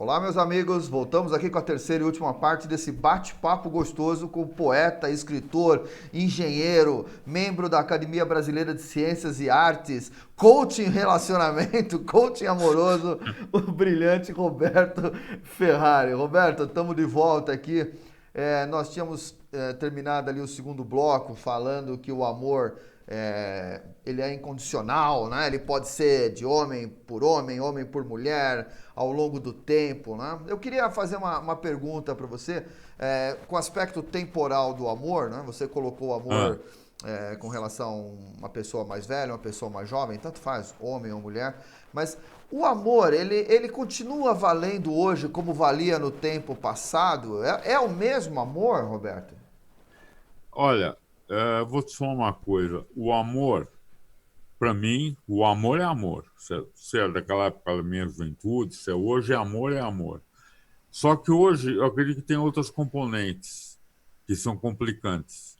Olá, meus amigos. Voltamos aqui com a terceira e última parte desse bate-papo gostoso com o poeta, escritor, engenheiro, membro da Academia Brasileira de Ciências e Artes, coach em relacionamento, coach amoroso, o brilhante Roberto Ferrari. Roberto, estamos de volta aqui. Nós tínhamos terminado ali o segundo bloco falando que o amor ele é incondicional, né? Ele pode ser de homem, homem por mulher, ao longo do tempo, né? Eu queria fazer uma pergunta para você, com o aspecto temporal do amor, né? Você colocou o Ah, amor com relação a uma pessoa mais velha, uma pessoa mais jovem, tanto faz, homem ou mulher, mas o amor, ele continua valendo hoje como valia no tempo passado? É o mesmo amor, Roberto? olha, vou te falar uma coisa. O amor, para mim, o amor é amor. Se é daquela época da minha juventude, se é hoje, é amor, é amor. Só que hoje eu acredito que tem outras componentes que são complicantes.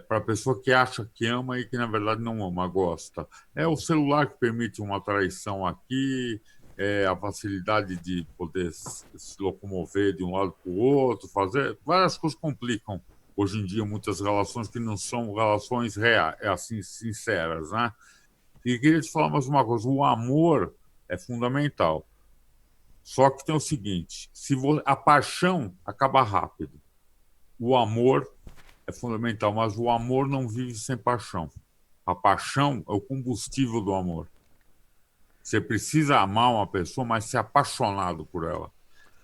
Para a pessoa que acha que ama e que na verdade não ama, gosta. É o celular que permite uma traição aqui, é a facilidade de poder se locomover de um lado para o outro, fazer. Várias coisas complicam hoje em dia muitas relações que não são relações reais, assim, sinceras, né? E queria te falar mais uma coisa: o amor é fundamental. Só que tem o seguinte: a paixão acaba rápido, o amor é fundamental, mas o amor não vive sem paixão. A paixão é o combustível do amor. Você precisa amar uma pessoa, mas ser apaixonado por ela.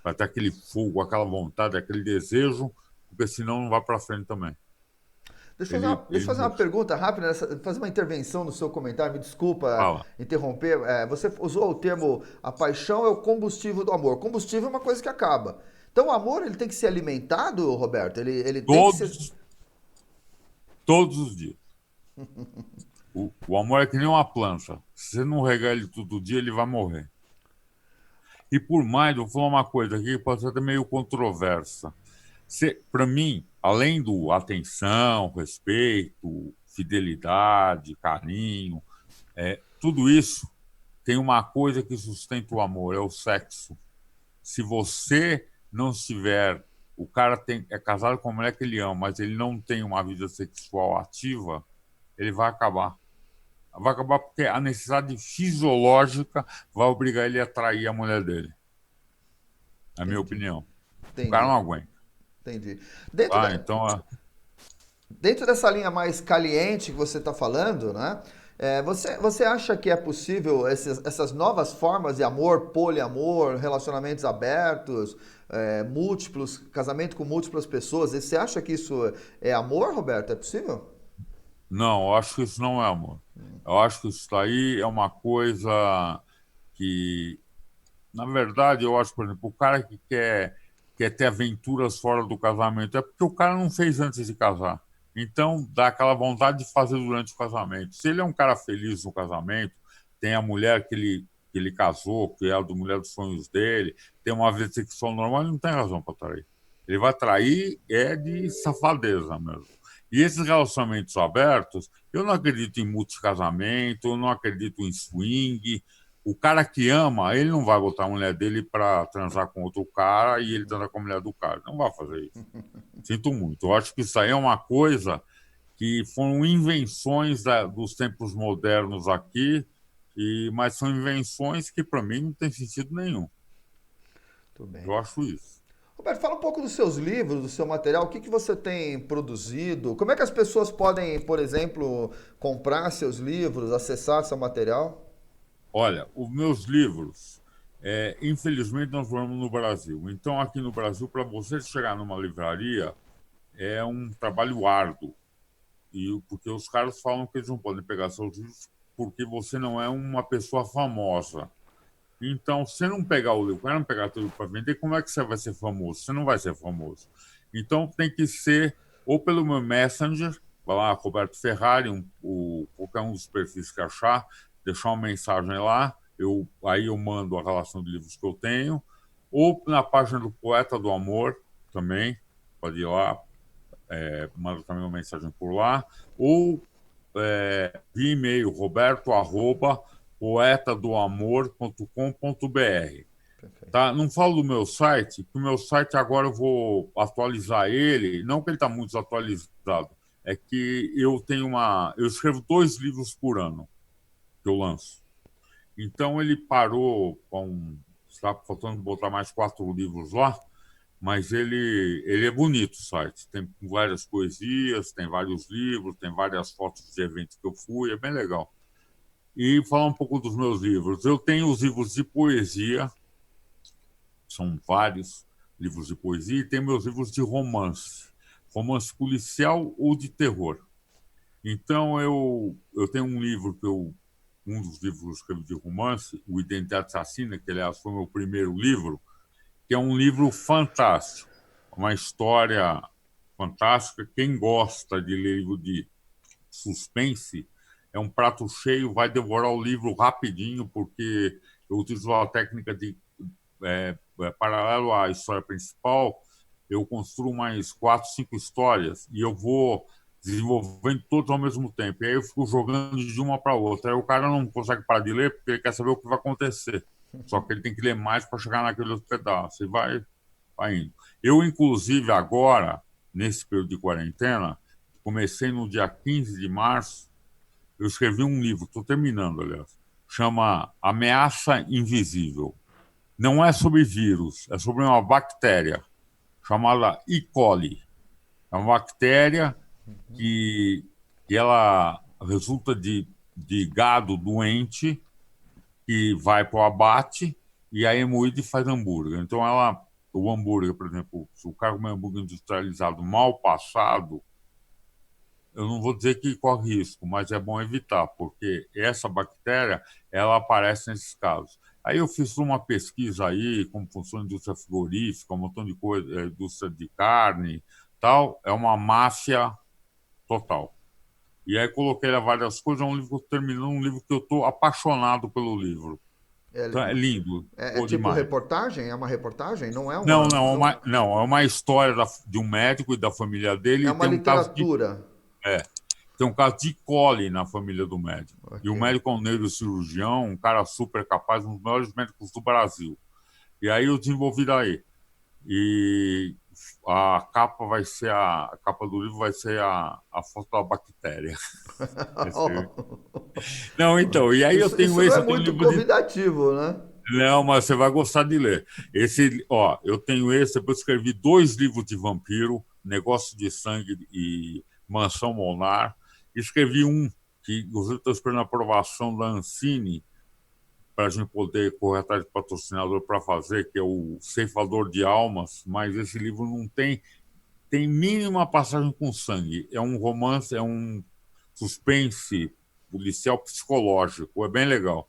Vai ter aquele fogo, aquela vontade, aquele desejo, porque senão não vai para frente também. Deixa eu fazer uma Ele pergunta rápida, fazer uma intervenção no seu comentário, me desculpa fala. interromper. Você usou o termo a paixão é o combustível do amor. Combustível é uma coisa que acaba. Então o amor ele tem que ser alimentado, Roberto? Ele tem que ser. Todos, todos os dias. O amor é que nem uma planta. Se você não regar ele todo dia, ele vai morrer. E por mais, eu vou falar uma coisa aqui que pode ser até meio controversa. Para mim, além do atenção, respeito, fidelidade, carinho, tudo isso tem uma coisa que sustenta o amor, é o sexo. Se você não estiver, o cara é casado com a mulher que ele ama, mas ele não tem uma vida sexual ativa, ele vai acabar. Vai acabar porque a necessidade fisiológica vai obrigar ele a trair a mulher dele, na minha Entendi, opinião. O cara entendi, não aguenta. entendi. Dentro, Ah, da- então, Dentro dessa linha mais caliente que você está falando, né? Você acha que é possível essas novas formas de amor, poliamor, relacionamentos abertos, múltiplos, casamento com múltiplas pessoas? Você acha que isso é amor, Roberto? É possível? não, eu acho que isso não é amor. Eu acho que isso daí é uma coisa que, na verdade, eu acho, por exemplo, o cara que quer ter aventuras fora do casamento é porque o cara não fez antes de casar. Então, dá aquela vontade de fazer durante o casamento. Se ele é um cara feliz no casamento, tem a mulher que ele casou, que é a mulher dos sonhos dele, tem uma vida sexual normal, ele não tem razão para trair. Ele vai trair é de safadeza mesmo. E esses relacionamentos abertos, eu não acredito em multicasamento, eu não acredito em swing. O cara que ama, ele não vai botar a mulher dele para transar com outro cara e ele transar com a mulher do cara. Não vai fazer isso. Sinto muito. Eu acho que isso aí é uma coisa que foram invenções dos tempos modernos aqui, mas são invenções que para mim não tem sentido nenhum. Tudo bem. Eu acho isso. Roberto, fala um pouco dos seus livros, do seu material, o que você tem produzido? Como é que as pessoas podem, por exemplo, comprar seus livros, acessar seu material? Olha, os meus livros, infelizmente nós moramos no Brasil. Então, aqui no Brasil, para você chegar numa livraria, é um trabalho árduo. Porque os caras falam que eles não podem pegar seus livros porque você não é uma pessoa famosa. Então, se você não pegar o livro, o cara não pegar tudo para vender, como é que você vai ser famoso? Você não vai ser famoso. Então, tem que ser ou pelo meu Messenger, vai lá, Roberto Ferrari, qualquer um dos perfis que achar, deixar uma mensagem lá, aí eu mando a relação de livros que eu tenho, ou na página do Poeta do Amor também, pode ir lá, manda também uma mensagem por lá, ou via e-mail, roberto@poetadoamor.com.br. Tá? Não falo do meu site, que o meu site agora eu vou atualizar ele, não que ele está muito desatualizado, é que eu escrevo 2 livros por ano que eu lanço. Então ele parou está faltando botar mais 4 livros lá, mas ele é bonito o site, tem várias poesias, tem vários livros, tem várias fotos de eventos que eu fui, é bem legal. E falar um pouco dos meus livros, eu tenho os livros de poesia, são vários livros de poesia, e tem meus livros de romance, romance policial ou de terror. Então, eu tenho um livro um dos livros que eu escrevi de romance, O Identidade Assassina, que, aliás, foi meu primeiro livro, que é um livro fantástico, uma história fantástica. Quem gosta de ler livro de suspense é um prato cheio, vai devorar o livro rapidinho, porque eu utilizo a técnica de paralelo à história principal, eu construo mais 4, 5 histórias e eu vou desenvolvendo todos ao mesmo tempo. E aí eu fico jogando de uma para outra. Aí o cara não consegue parar de ler porque ele quer saber o que vai acontecer. Só que ele tem que ler mais para chegar naquele outro pedaço. E vai indo. Eu, inclusive, agora, nesse período de quarentena, comecei no dia 15 de março, eu escrevi um livro, estou terminando, aliás, chama Ameaça Invisível. Não é sobre vírus, é sobre uma bactéria chamada E. coli. É uma bactéria que, que ela resulta de gado doente que vai para o abate e a hemoíde faz hambúrguer. Então, o hambúrguer, por exemplo, se o cara comer hambúrguer industrializado mal passado, eu não vou dizer que corre risco, mas é bom evitar, porque essa bactéria, ela aparece nesses casos. Aí eu fiz uma pesquisa aí, como funciona a indústria frigorífica, um montão de coisa, indústria de carne, tal, é uma máfia total. E aí coloquei lá várias coisas, é um livro que terminou, um livro que eu estou apaixonado pelo livro. É, Então, é lindo, é pô, tipo demais. reportagem? É uma reportagem? Não é Não, uma. não, Não, não, é uma história de um médico e da família dele, é e uma tem um caso de literatura. é, tem um caso de E. coli na família do médico. E Ok. o médico é um neurocirurgião, um cara super capaz, um dos maiores médicos do Brasil. E aí eu desenvolvi daí. E a capa do livro vai ser a foto da bactéria. Não, então, e aí Isso não é eu tenho um muito livro de. convidativo, né? Não, mas você vai gostar de ler. Eu tenho depois escrevi 2 livros de vampiro, Negócio de Sangue e Mansão Molnar. Escrevi um que, inclusive, estou esperando a aprovação da Ancine para a gente poder correr atrás de patrocinador para fazer, que é o Ceifador de Almas, mas esse livro não tem mínima passagem com sangue. É um romance, é um suspense policial psicológico, é bem legal.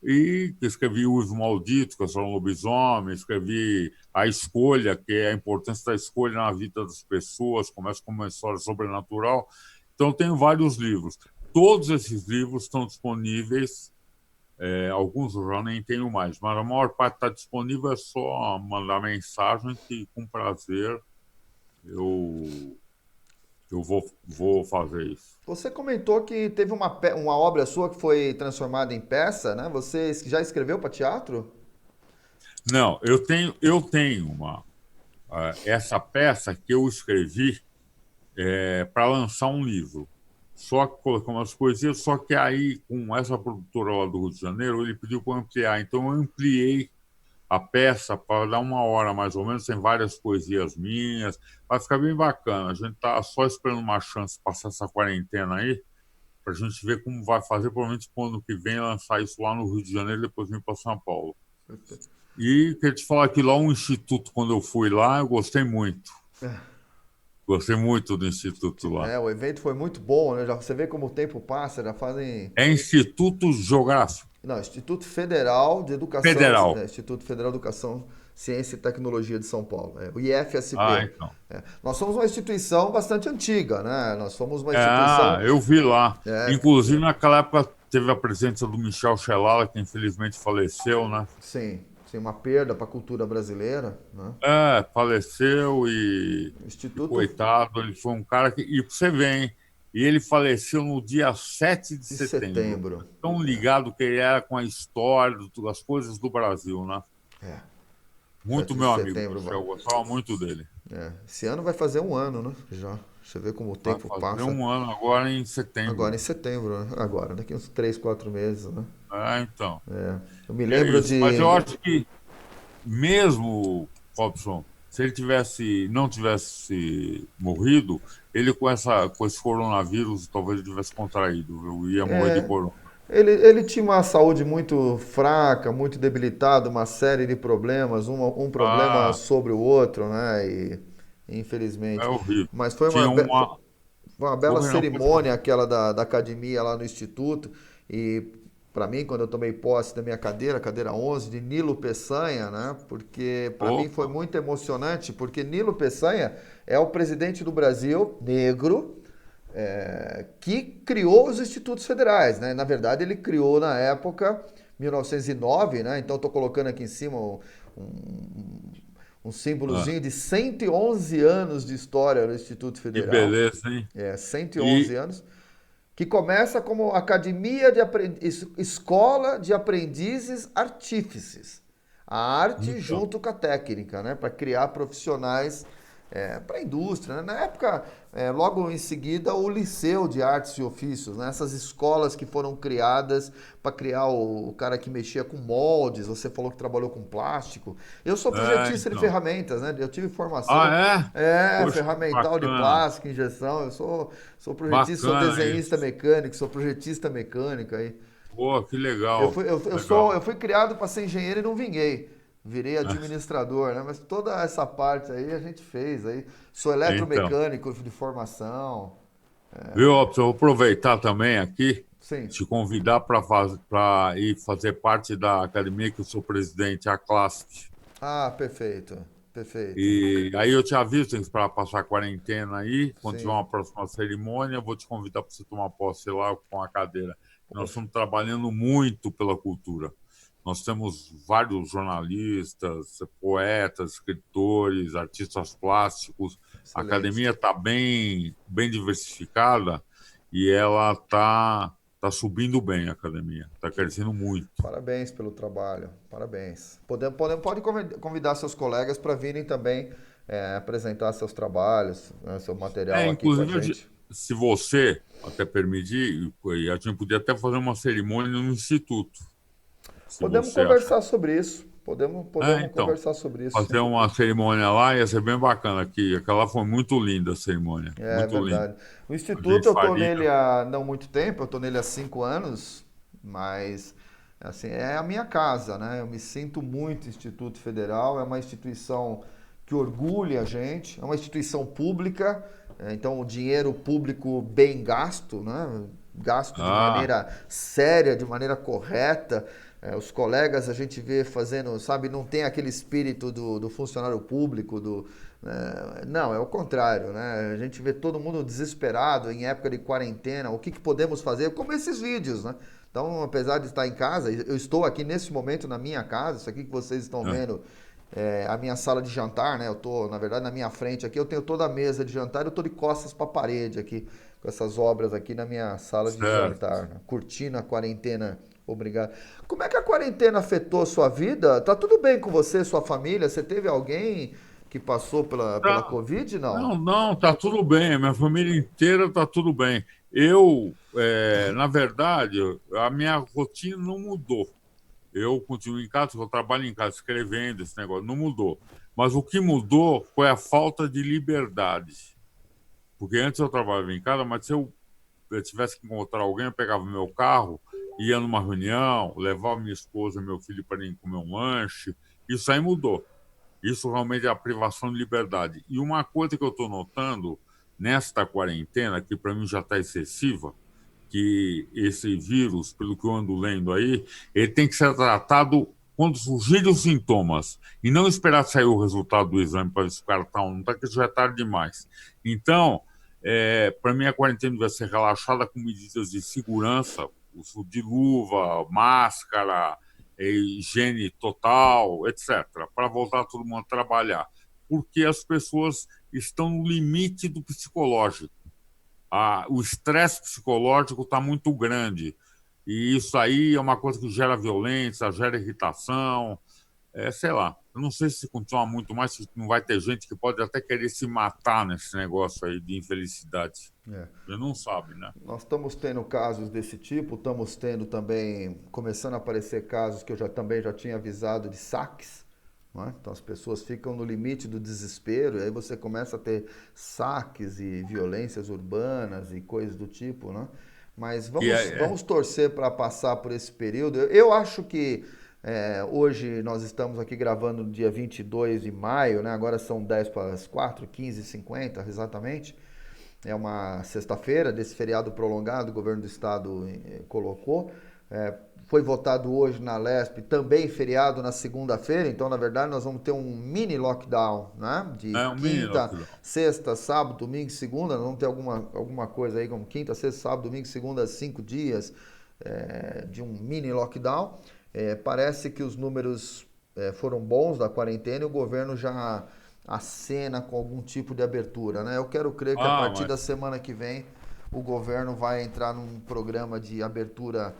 E escrevi O Uivo Maldito, que é sobre um lobisomem, escrevi A Escolha, que é a importância da escolha na vida das pessoas, começa com uma história sobrenatural. Então, tenho vários livros. Todos esses livros estão disponíveis, alguns eu já nem tenho mais, mas a maior parte está disponível, é só mandar mensagem que, com prazer, eu, eu vou fazer isso. Você comentou que teve uma obra sua que foi transformada em peça, né? Você já escreveu para teatro? Não, eu tenho essa peça que eu escrevi para lançar um livro. Só que colocou umas poesias, só que aí, com essa produtora lá do Rio de Janeiro, ele pediu para ampliar. Então, eu ampliei a peça para dar 1 hora mais ou menos, tem várias poesias minhas, vai ficar bem bacana. A gente está só esperando uma chance de passar essa quarentena aí, para a gente ver como vai fazer, provavelmente para o ano que vem lançar isso lá no Rio de Janeiro e depois vir para São Paulo. E queria te falar que lá o Instituto, quando eu fui lá, eu gostei muito. Gostei muito do Instituto lá. É, o evento foi muito bom, né? Você vê como o tempo passa, já fazem. É Instituto Geográfico Não, Instituto Federal de Educação, Federal. Instituto Federal de Educação, Ciência e Tecnologia de São Paulo, o IFSP. Então. Nós somos uma instituição bastante antiga, né? Nós somos uma instituição. Eu vi lá. É, Inclusive, naquela época, teve a presença do Michel Chelala, que infelizmente faleceu, né? sim, sim, uma perda para a cultura brasileira, né? Faleceu e Instituto coitado, ele foi um cara que. E você vê, hein? E ele faleceu no dia 7 de de setembro. setembro. Tão ligado que ele era com a história, as coisas do Brasil, né? É. Muito 7 de meu amigo, setembro. Michel, eu gostava muito dele. Esse ano vai fazer um ano, né? Já. Você vê como o Vai tempo fazer passa. um ano agora em Agora setembro. em setembro, né? Agora, daqui uns 3, 4 meses, né? Então. Eu me É lembro isso. Mas eu de. acho que mesmo, Robson, se ele não tivesse morrido, ele com esse coronavírus talvez ele tivesse contraído, viu? Ia morrer de corona. Ele tinha uma saúde muito fraca, muito debilitada, uma série de problemas, um problema Ah, sobre o outro, né? E, é infelizmente. horrível. Mas foi Tinha uma. foi uma bela Porra, não, pode falar. cerimônia aquela da academia lá no Instituto. E para mim, quando eu tomei posse da minha cadeira, cadeira 11, de Nilo Peçanha, né? Porque para mim foi Opa, muito emocionante, porque Nilo Peçanha é o presidente do Brasil, negro, que criou os institutos federais, né? Na verdade, ele criou na época, 1909, né? Então, estou colocando aqui em cima um ah, símbolozinho de 111 anos de história do Instituto que Federal. beleza, hein? 111 E, anos, que começa como Academia de Escola de Aprendizes Artífices. A arte então, junto com a técnica, né? Para criar profissionais para a indústria. Né? Na época, logo em seguida, o Liceu de Artes e Ofícios, né? Essas escolas que foram criadas para criar o cara que mexia com moldes. Você falou que trabalhou com plástico. Eu sou projetista de então. ferramentas, né? Eu tive formação Ah, é? Poxa, que ferramental de bacana. plástico, injeção. Sou projetista, sou Bacana desenhista isso. mecânico, sou projetista mecânico aí. Pô, que legal. Eu Legal. fui criado para ser engenheiro e não vinguei. Virei Ah, administrador, né? Mas toda essa parte aí a gente fez aí. Sou então. eletromecânico de formação. Viu, Robson? Eu vou aproveitar também aqui, Sim. te convidar para ir fazer parte da academia que eu sou presidente, a Classic. Ah, perfeito. Perfeito. E aí eu te aviso para passar a quarentena aí, quando tiver Sim. uma próxima cerimônia, eu vou te convidar para você tomar posse lá com a cadeira. Nós Poxa, estamos trabalhando muito pela cultura. Nós temos vários jornalistas, poetas, escritores, artistas plásticos. A excelente. academia está bem diversificada e ela tá subindo bem, a academia. Está crescendo muito. Parabéns pelo trabalho. Parabéns. Pode convidar seus colegas para virem também apresentar seus trabalhos, né, seu material aqui com a Inclusive, gente. se você até permitir, e a gente podia até fazer uma cerimônia no Instituto, se Podemos você achar. conversar sobre isso. Podemos Então, conversar sobre isso, fazer sim. uma cerimônia lá ia ser bem bacana aqui. Aquela foi muito linda a cerimônia, É muito linda. verdade. O A Instituto gente eu tô faria. nele há não muito tempo, eu tô nele há 5 anos, mas assim, é a minha casa, né? Eu me sinto muito Instituto Federal, é uma instituição que orgulha a gente, é uma instituição pública, então o dinheiro público bem gasto, né? Gasto de Ah, maneira séria, de maneira correta. Os colegas a gente vê fazendo, sabe, não tem aquele espírito do funcionário público, não, é o contrário, né? A gente vê todo mundo desesperado em época de quarentena, o que, que podemos fazer, como esses vídeos, né? Então, apesar de estar em casa, eu estou aqui nesse momento na minha casa, isso aqui que vocês estão é, vendo a minha sala de jantar, né? Eu tô, na verdade, na minha frente aqui, eu tenho toda a mesa de jantar, eu tô de costas para a parede aqui, com essas obras aqui na minha sala de certo. jantar, né? Curtindo a quarentena. Obrigado. Como é que a quarentena afetou a sua vida? Tá tudo bem com você, sua família? Você teve alguém que passou pela Tá, Covid? Não. não, tá tudo bem. A minha família inteira tá tudo bem. Na verdade, a minha rotina não mudou. Eu continuo em casa, eu trabalho em casa escrevendo esse negócio, não mudou. Mas o que mudou foi a falta de liberdade. Porque antes eu trabalhava em casa, mas se eu tivesse que encontrar alguém, eu pegava meu carro, ia numa reunião, levava minha esposa e meu filho para ir comer um lanche. Isso aí mudou. Isso realmente é a privação de liberdade. E uma coisa que eu estou notando nesta quarentena, que para mim já está excessiva, que esse vírus, pelo que eu ando lendo aí, ele tem que ser tratado quando surgirem os sintomas e não esperar sair o resultado do exame para ver se o cara está ou não está, que isso já é tarde demais. Então, para mim, a quarentena deve ser relaxada com medidas de segurança, uso de luva, máscara, higiene total, etc., para voltar todo mundo a trabalhar, porque as pessoas estão no limite do psicológico. O estresse psicológico está muito grande. E isso aí é uma coisa que gera violência, gera irritação. sei lá, eu não sei se continuar muito mais, se não vai ter gente que pode até querer se matar nesse negócio aí de infelicidade. É. Você não sabe, né? Nós estamos tendo casos desse tipo, estamos tendo também, começando a aparecer casos que eu também já tinha avisado de saques, não é? Então as pessoas ficam no limite do desespero e aí você começa a ter saques e violências urbanas e coisas do tipo, né? Mas Que vamos torcer para passar por esse período. Eu acho que hoje nós estamos aqui gravando no dia 22 de maio, né? Agora são 10 para as 4, 15h50 exatamente. É uma sexta-feira desse feriado prolongado, o governo do estado colocou. Foi votado hoje na Lesp, também feriado na segunda-feira, então na verdade nós vamos ter um mini lockdown, né? De é um mini quinta, lockdown. sexta, sábado, domingo e segunda. Nós vamos ter alguma coisa aí como quinta, sexta, sábado, domingo e segunda, 5 dias de um mini lockdown. Parece que os números foram bons da quarentena e o governo já acena com algum tipo de abertura, né? Eu quero crer que a partir da Mas semana que vem o governo vai entrar num programa de abertura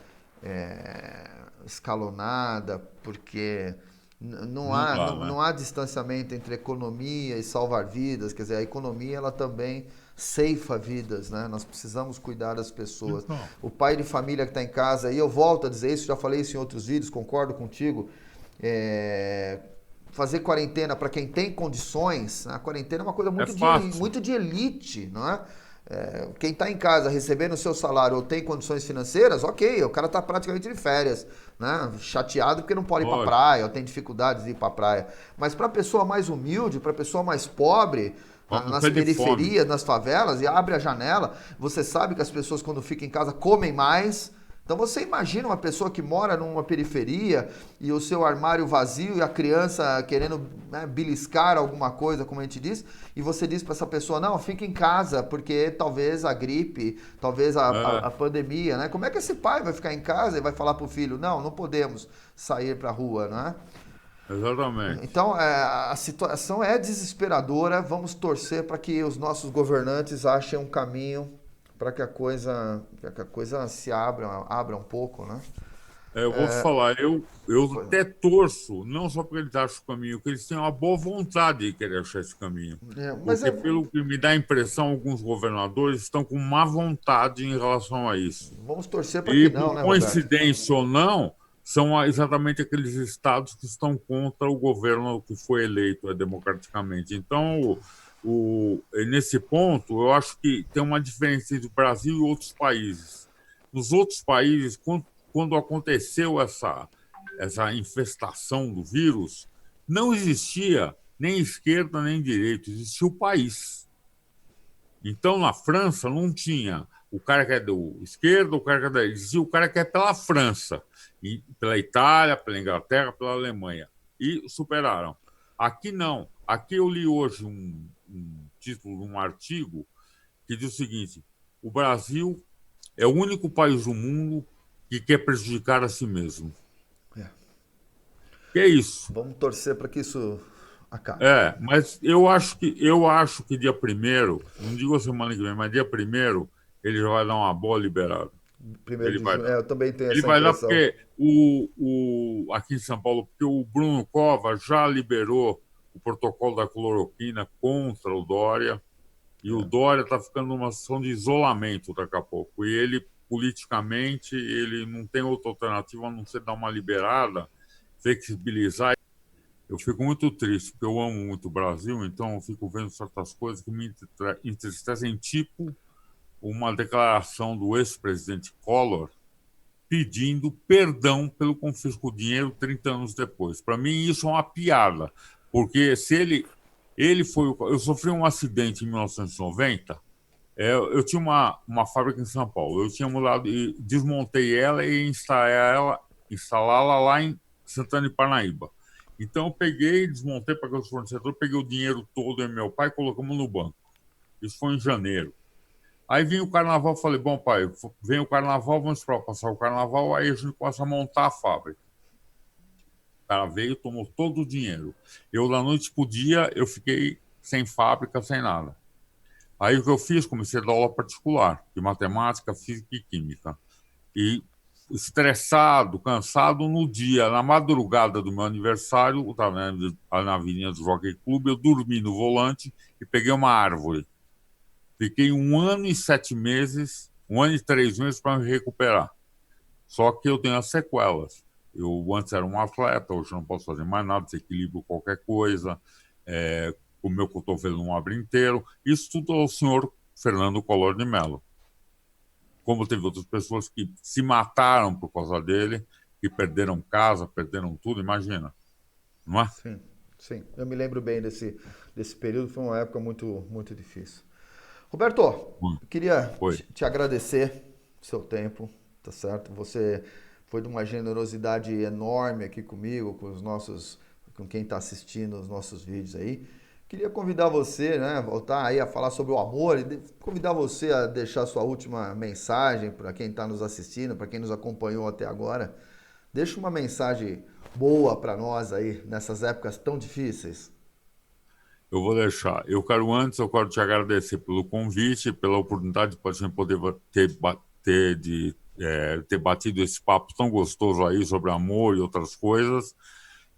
escalonada, porque não não há, dá, não, né? não há distanciamento entre economia e salvar vidas, quer dizer, a economia ela também ceifa vidas, né? Nós precisamos cuidar das pessoas. Então, O pai de família que está em casa, e eu volto a dizer isso, já falei isso em outros vídeos, concordo contigo, é, fazer quarentena para quem tem condições, né? A quarentena é uma coisa é fácil. muito de elite, não é? Quem está em casa recebendo o seu salário ou tem condições financeiras, ok, o cara está praticamente de férias, né? Chateado porque não pode ir para Lógico. praia, ou tem dificuldades de ir para praia. Mas para a pessoa mais humilde, para a pessoa mais pobre, Vamos nas pé de fome. periferias, nas favelas, e abre a janela, você sabe que as pessoas quando ficam em casa comem mais. Então você imagina uma pessoa que mora numa periferia e o seu armário vazio e a criança querendo, né, beliscar alguma coisa, como a gente diz, e você diz para essa pessoa, não, fica em casa, porque talvez a gripe, talvez a É, pandemia, né? Como é que esse pai vai ficar em casa e vai falar para o filho, não, não podemos sair para a rua, né? exatamente. Então, a situação é desesperadora. Vamos torcer para que os nossos governantes achem um caminho para que a coisa se abra um pouco, né? Eu vou te falar, eu até torço, não só porque eles acham o caminho, que eles têm uma boa vontade de querer achar esse caminho. Mas Porque, pelo que me dá a impressão, alguns governadores estão com má vontade em relação a isso. vamos torcer para que E, não, por né, Roberto? coincidência ou não, são exatamente aqueles estados que estão contra o governo que foi eleito democraticamente. Então, nesse ponto, eu acho que tem uma diferença entre o Brasil e outros países. Nos outros países, quando aconteceu essa infestação do vírus, não existia nem esquerda nem direita, existia o país. Então, na França, não tinha o cara que é do esquerdo, o cara que é da direita, existia o cara que é pela França, e pela Itália, pela Inglaterra, pela Alemanha. E superaram. Aqui não. Aqui eu li hoje um título de um artigo que diz o seguinte: o Brasil é o único país do mundo que quer prejudicar a si mesmo. É, Que é isso? vamos torcer para que isso acabe. Mas eu acho que dia primeiro, não digo a semana que vem, mas dia primeiro ele já vai dar uma boa liberada. Primeiro Ele de vai junho, dar. eu também tenho Ele essa vai dar impressão. porque aqui em São Paulo, porque o Bruno Covas já liberou o protocolo da cloroquina contra o Dória, e o Dória está ficando numa situação de isolamento daqui a pouco. E ele, politicamente, ele não tem outra alternativa a não ser dar uma liberada, flexibilizar. Eu fico muito triste, porque eu amo muito o Brasil, então eu fico vendo certas coisas que me entristecem, tipo uma declaração do ex-presidente Collor pedindo perdão pelo confisco de dinheiro 30 anos depois. Para mim, isso é uma piada, porque se ele foi. Eu sofri um acidente em 1990. Eu tinha uma fábrica em São Paulo. Eu tinha mudado e desmontei ela e instalá-la lá em Santana de Parnaíba. Então eu peguei, desmontei para os fornecedores, peguei o dinheiro todo e meu pai e colocamos no banco. Isso foi em janeiro. Aí vinha o carnaval, falei, bom pai, vem o carnaval, vamos para passar o carnaval, aí a gente começa a montar a fábrica. O cara veio, tomou todo o dinheiro. Eu, da noite pro dia, eu fiquei sem fábrica, sem nada. Aí o que eu fiz? Comecei a dar aula particular de matemática, física e química. E estressado, cansado no dia. Na madrugada do meu aniversário, eu estava na Avenida do Jockey Clube, eu dormi no volante e peguei uma árvore. Fiquei 1 ano e 7 meses, 1 ano e 3 meses para me recuperar. Só que eu tenho as sequelas. Eu antes era um atleta, hoje não posso fazer mais nada, desequilibro qualquer coisa, o meu cotovelo não abre inteiro. Isso tudo ao senhor Fernando Collor de Mello. Como teve outras pessoas que se mataram por causa dele, que perderam casa, perderam tudo, imagina, não é? Sim, sim. Eu me lembro bem desse período, foi uma época muito, muito difícil. Roberto, eu queria Foi. te agradecer o seu tempo, tá certo? Você foi de uma generosidade enorme aqui comigo, com quem está assistindo os nossos vídeos aí. Queria convidar você, né, voltar aí a falar sobre o amor e convidar você a deixar sua última mensagem para quem está nos assistindo, para quem nos acompanhou até agora. Deixa uma mensagem boa para nós aí nessas épocas tão difíceis. Eu vou deixar. Eu quero te agradecer pelo convite, pela oportunidade de a gente poder ter batido esse papo tão gostoso aí sobre amor e outras coisas.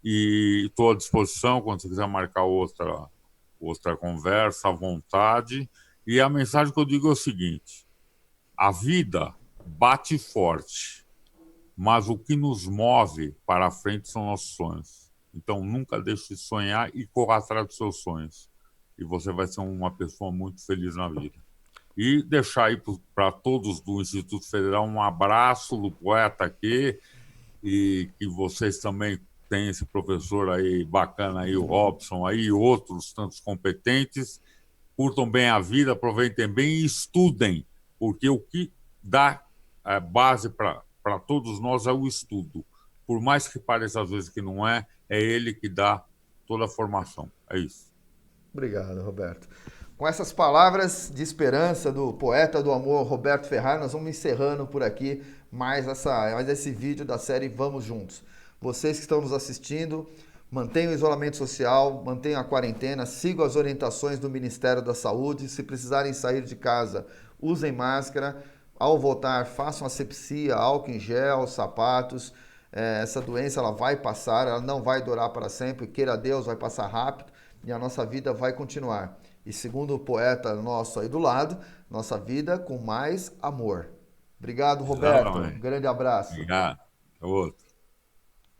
E estou à disposição quando você quiser marcar outra conversa à vontade. E a mensagem que eu digo é o seguinte: a vida bate forte, mas o que nos move para a frente são nossos sonhos. Então, nunca deixe de sonhar e corra atrás dos seus sonhos. E você vai ser uma pessoa muito feliz na vida. E deixar aí para todos do Instituto Federal um abraço do poeta aqui e que vocês também têm esse professor aí bacana aí, o Robson aí, e outros tantos competentes. Curtam bem a vida, aproveitem bem e estudem, porque o que dá base para todos nós é o estudo. Por mais que pareça às vezes que não é ele que dá toda a formação. É isso. Obrigado, Roberto. Com essas palavras de esperança do poeta do amor, Roberto Ferrari, nós vamos encerrando por aqui mais esse vídeo da série Vamos Juntos. Vocês que estão nos assistindo, mantenham o isolamento social, mantenham a quarentena, sigam as orientações do Ministério da Saúde. Se precisarem sair de casa, usem máscara. Ao voltar, façam asepsia, álcool em gel, sapatos. Essa doença ela vai passar, ela não vai durar para sempre. Queira Deus, vai passar rápido e a nossa vida vai continuar. E segundo o poeta nosso aí do lado, nossa vida com mais amor. Obrigado, Roberto. Um Exatamente. grande abraço. Obrigado. É outro.